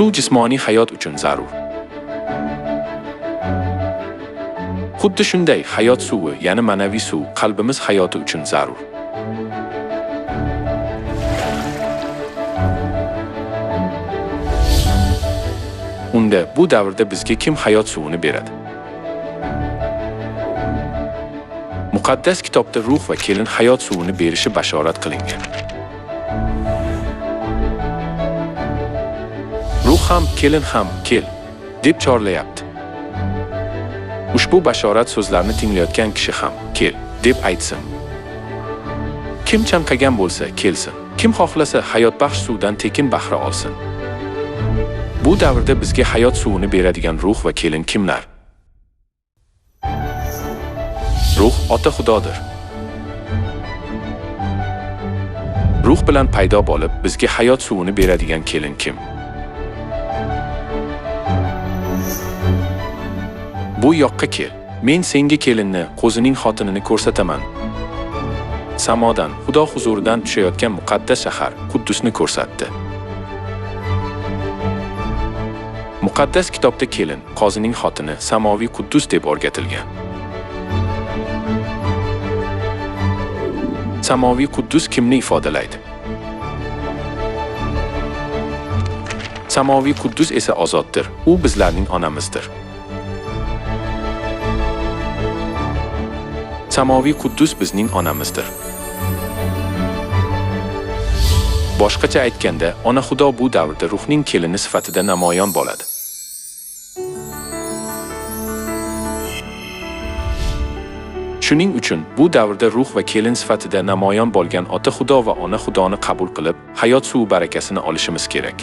Suv jismoniy hayot uchun zarur. Xuddi shunday hayot suvi, ya'ni ma'naviy suv, qalbimiz hayoti uchun zarur. Unda bu davrda bizga kim hayot suvini beradi? Muqaddas kitobda ruh va kelin hayot suvini berishi bashorat qilingan. Ruh ham, kelin ham kel deb chorlayapti. Ushbu bashorat so'zlarini tinglayotgan kishi ham kel deb aytsin. Kim chanqagan bo'lsa kelsin. Kim xohlasa hayotbaxsh suvdan tekin bahra olsin. Bu davrda bizga hayot suvini beradigan ruh va kelin kimlar? Ruh Ota Xudodir. Ruh bilan paydo bo'lib, bizga hayot suvini beradigan kelin kim? Bu yoqqa kel. Men senga kelinni, qo'zining xotinini ko'rsataman. Samodan, Xudo huzuridan tushayotgan muqaddas shahar Quddusni ko'rsatdi. Muqaddas kitobda kelin, qozining xotini samoviy Quddus deb o'rgatilgan. Samoviy Quddus kimni ifodalaydi? Samoviy Quddus esa ozoddir. U bizlarning onamizdir. Samoviy Quddus bizning onamizdir. Boshqacha aytganda, Ona Xudo bu davrda ruhning kelini sifatida namoyon bo'ladi. Shuning uchun bu davrda ruh va kelin sifatida namoyon bo'lgan Ota Xudo va Ona Xudoni qabul qilib, hayot suvi barakasini olishimiz kerak.